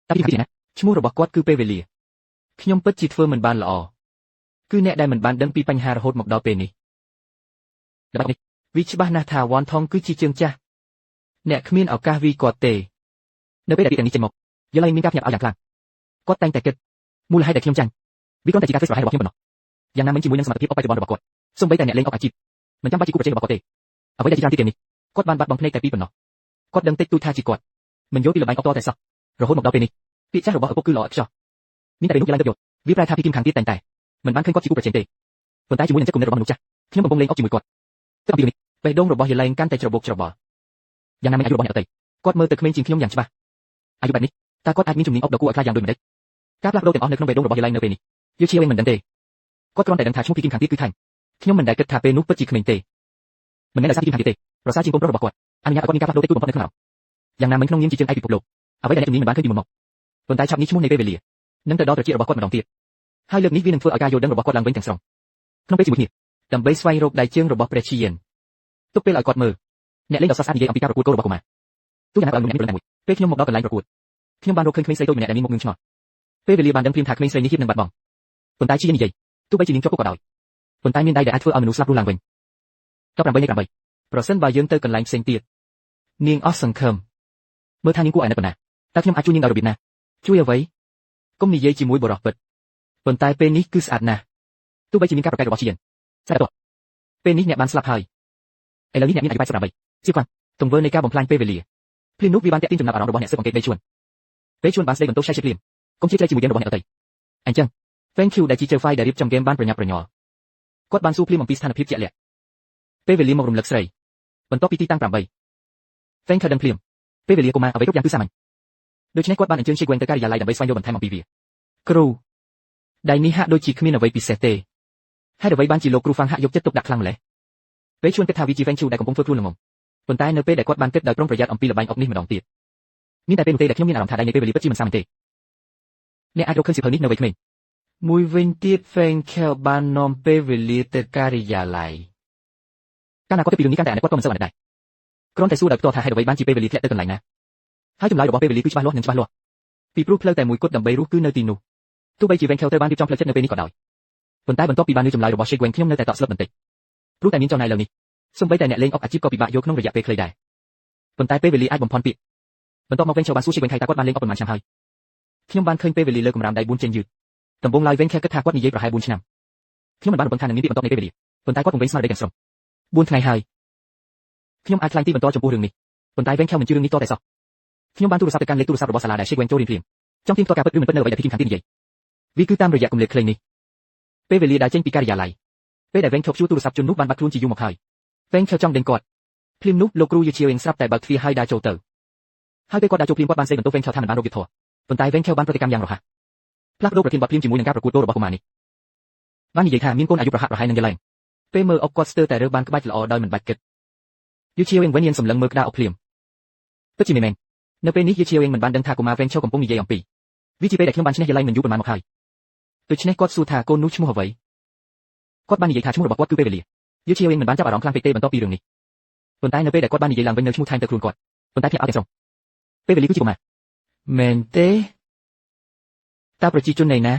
តែពីពីណាឈ្មោះរបស់គាត់គឺពេលវេលាខ្ញុំពិតជាធ្វើមិនបានល្អគឺអ្នកដែលមិនបានដឹងពីបញ្ហារហូតមកដល់ពេលនេះដល់នេះវាច្បាស់ណាស់ថាវ៉ាន់ថងគឺជាជើងចាស់អ្នកគ្មានឱកាសវាគាត់ទេនៅពេលដែលពីទាំងនេះចេញមកយល់ហើយមានការភ្ញាក់ផ្អើលយ៉ាងខ្លាំងគាត់តែងតែគិតមូលហេតុដែលខ្ញុំចាញ់វាគ្រាន់តែជាការធ្វើស្រែរបស់ខ្ញុំប៉ុណ្ណោះយ៉ាងណាមិញជាមួយនឹងសមត្ថភាពអបបច្ចុប្បន្នរបស់គាត់សូម្បីតែអ្នកលេងអុកអាជីពមិនចាំបាច់ជាគូប្រជែងរបស់គាត់ទេអ្វីដែលជាច្រើនទៀតនេះគាត់បានបាត់បង់ភ្នែកតែពីប៉ុណ្ណោះគាត់ដឹងតិចតួចថាជាគាត់មិនយល់ពីល្បែងអុកតតែសោះរហូតមកដល់ពេលនេះពាក្យចាស់របស់ឪពុកគឺល្អឥតខ្ចោះមានតែពេលនោះឡើងទៅយល់វាប្រែថាពីគីមខាងទៀតតែងតែមិនបានឃើញគាត់ជាគូប្រជែងទេប៉ុន្តែជាមួយនឹងចិត្តគំនិតរបស់មនុស្សចាស់ខ្ញុំកំពុងលេងអុកជាមួយគាត់ទៅពីនេះបេះដូងរបស់យេឡែងកាន់តែច្របូកច្របល់យ៉ាងណាមិញអាយុរបស់អ្នកដទៃគាត់មើលទៅក្មេងជាងខ្ញុំយ៉ាងច្បាស់អាយុបែបនេះតើគាត់អាចមានជំនាញអុកដ៏គួរឲ្យខ្លាចយ៉ាងដូចម្តេចការផ្លាស់ប្ដូរទាំងអស់នៅក្នុងបេះដូងរបស់យេឡែងនៅពេលនេះយូឈៀវវិញមិនដឹងទេគាត់គ្រាន់តែដឹងថាឈ្មោះពីគីមខាងទៀតគឺថាញ់ខ្ញុំមិនដែលគិតថាពេលនោះពិតជាក្មេងទេមិនមែនដោយសារពីគីមខាងទៀតទេប្រសើរជាងកូនប្រុសរបស់គាត់អនុញ្ញាតឲ្យគាត់មានការផ្លាស់ប្ដូរតិចតួចបំផុតនៅក្នុងយ៉ាងណាមិញក្នុងនាមជាជើងឯកពិភពលោកអ្វីដែលអ្នកជំនាញមិនបានឃើញពីមុនមកប៉ុន្តែឆាប់នេះឈ្មោះនៃពេលវេលានឹងទៅដល់ត្រចៀករបស់គាត់ម្ដងទៀតហើយលើកនេះវានឹងធ្វើឲ្យការយល់ដឹងរបស់គាត់ឡើងវិញទាំងស្រុងក្នុងពេលជាមួយគ្នាដើម្បីស្វែងរកដៃជើងរបស់ព្រះជាយានទុកពេលឲ្យគាត់មើលអ្នកលេងដ៏ស្អាតនិយាយអំពីការប្រកួតកូនរបស់កុមារទោះយ៉ាងណាក៏លោកអ្នកព្រមតែមួយពេលខ្ញុំមកដល់កន្លែងប្រកួតខ្ញុំបានរកឃើញក្មេងស្រីតូចម្នាក់ដែលមានមុខងឹងឆ្ងល់ពេលវេលាបានដឹងព្រាមថាក្មេងស្រីនេះហៀបនឹងបាត់បង់ប៉ុន្តែជានិយាយទោះបីជានាងជាប់គុកក៏ដោយប៉ុន្តែមានដៃដែលអាចធ្វើឲ្យមនុស្សស្លាប់រស់ឡើងវិញតប8នៃ8ប្រសិនបើយើងទៅកន្លែងផ្សេងទៀតនាងអស់សង្ឃឹមមើលថានាងគួរអាណិតប៉ុណ្ណាតើខ្ញុំអាចជួយនាងដោយរបៀបណាជួយអ្វីកុំនិយាយជាមួយបរិសុទ្ធពិតប៉ុន្តែពេលនេះគឺស្អាតណាស់ទោះបីជាមានការប្រកែករបស់ជាស្អាតទៅពេលនេះអ្នកបានស្លាប់ហើយឥឡូវនេះអ្នកមានអាយុ88ជាគាត់ទង្វើនៃការបំផ្លាញពេលវេលាភ្លាមនោះវាបានតាក់ទាញចំណាប់អារម្មណ៍របស់អ្នកស៊ើបអង្កេតពេលជួនបានស្ដីបន្ទោសឆែកភ្លាមកុំជឿជ្រែកជាមួយយើងរបស់អ្នកដទៃអញ្ចឹង Thank you ដែលជា Chef Fai ដែលរៀបចំហ្គេមបានប្រញាប់ប្រញាល់គាត់បានសួរភ្លាមអំពីស្ថានភាពជាក់លាក់ពេលវេលាមករំលឹកស្រីបន្ទាប់ពីទីតាំង8 Thank you ដឹងភ្លាមពេលវេលាកុមារអ្វីគ្រប់យ៉ាងគឺសាមញ្ញដូច្នេះគាត់បានអញ្ជើញ Chef Gwen ទៅការិយាល័យដើម្បីស្វែងយល់បន្ថែមអំពីវាគ្រូដៃនេះហាក់ដូចជាគ្មានអ្វីពិសេសទេហើយអ្វីបានជាលោកគ្រូហ្វាំងហាក់យកចិត្តទុកដាក់ខ្លាំងម្ល៉េះពេលជួនគិតថាវាជា Thank you ដែលកំពុងធ្វើខ្លួនល្ងងប៉ុន្តែនៅពេលដែលគាត់បានគិតដោយប្រុងប្រយ័ត្នអំពីល្បែងអុកនេះម្ដងទៀតមានតែពេលនោះទេដែលខ្ញុំមានអារម្មណ៍ថាដៃនៃពេលវេលាពិតជាមិនសាមញ្ញទេអ្នកអាចរកឃើញសៀវភៅនេះនៅវ័យក្មេងមួយវិញទៀត Feng Kel បាននាំពេលវេលាទៅការិយាល័យកាលណាគាត់ទៅពីរឿងនេះកាន់តែអាណិតគាត់ក៏មិនសូវអាណិតដែរគ្រាន់តែសួរដោយផ្ទាល់ថាហេតុអ្វីបានជាពេលវេលាធ្លាក់ទៅកន្លែងណាហើយចម្លើយរបស់ពេលវេលាគឺច្បាស់លាស់និងច្បាស់លាស់ពីព្រោះផ្លូវតែមួយគត់ដើម្បីរស់គឺនៅទីនោះទោះបីជា Feng Kel ត្រូវបានរៀបចំផ្លូវចិត្តនៅពេលនេះក៏ដោយប៉ុន្តែបន្ទាប់ពីបានលើចម្លើយរបស់ Shake Wen ខ្ញុំនៅតែតក់ស្លុតបន្តិចព្រោះតែមានចំណាយលើនេះសូម្បីតែអ្នកលេងអុកអាជីពក៏ពិបាកយកក្នុងរយៈពេលខ្លីដែរប៉ុន្តែពេលវេលាអាចបំផន់ពាក្យបន្ទាប់មក Feng Kel បានសួរ Shake Wen ថាគាត់បានលេងអុកប៉ុន្មានឆ្នាំហើយខ្ញុំបានឃើញពេលវេលាលើកម្រាមដៃ4ចេញយឺតដំបូងឡើយ Feng Kel គិតថាគាត់និយាយប្រហែល4ឆ្នាំខ្ញុំមិនបានរំពឹងថានឹងមានទីបន្ទាប់នៃពេលវេលាប៉ុន្តែគាត់ពង្រឹងស្មារតីទាំងស្រុង4ថ្ងៃហើយខ្ញុំអាចខ្លាញ់ទីបន្តចំពោះរឿងនេះប៉ុន្តែ Feng Kel មិនជឿរឿងនេះតតែសោះខ្ញុំបានទូរស័ព្ទទៅកាន់លេខទូរស័ព្ទរបស់សាលាដែល Shake Wen ចូលរៀនភ្លាមចង់ទាញទាត់ការពិតឬមិនពិតនៅអ្វីដែលពីគីមខាងទៀតនិយាយវាគឺតាមរយៈគម្លាតខ្លីនេះពេលវេលាដែលចេញពីការិយាល័យពេលដែល Feng Kel ជួទូរស័ព្ទជននោះបានបាត់ខ្លួនជាយូរមកហើយ Feng Kel ចង់ដេញគាត់ភ្លាមនោះលោកគ្រូយូឈៀវស្រាប់តែបើកទ្វារហើយដើរចូលទៅហើយពេលគាត់ដើរចូលភ្លាមគាត់បានសេបន្ទោស Feng Kel ថាមិនបានរកយុទ្ធធម៌ប៉ុន្តែ Feng Kel បានប្រតិកម្មយ៉ាងរហ័សផ្លាស់ប្ដូរប្រធានបទភ្លាមជាមួយនឹងការប្រកួតដូររបស់កុមារនេះបាននិយាយថាមានកូនអាយុប្រហាក់ប្រហែលនឹងយឡែងពេលមើលអុកគាត់ស្ទើរតែរើសបានក្បាច់ល្អដោយមិនបាច់គិតយូឈៀវវិញញៀនសម្លឹងមើលក្តារអុកភ្លាមពិតជាមែននៅពេលនេះយូឈៀវមិនបានដឹងថាកុមារ Feng Kel កំពុងនិយាយអំពីវាជាពេលដែលខ្ញុំបានឈ្នះយឡែងមិនយូរប៉ុន្មានមកហើយដូច្នេះគាត់សួរថាកូននោះឈ្មោះអ្វីគាត់បាននិយាយថាឈ្មោះរបស់គាត់គឺពេលវេលាយូឈៀវមិនបានចាប់អារម្មណ៍ខ្លាំងពេកទេបន្ទាប់ពីរឿងនេះប៉ុន្តែនៅពេលដែលគាត់បាននិយាយឡើងវិញនៅឈ្មោះថែមទៅខ្លួនគាត់ប៉ុន្តែភ្ញាក់អត់ទាំងស្រុងពេលវេលាគឺជាកុមារមែនទេតើប្រជាជននៃណា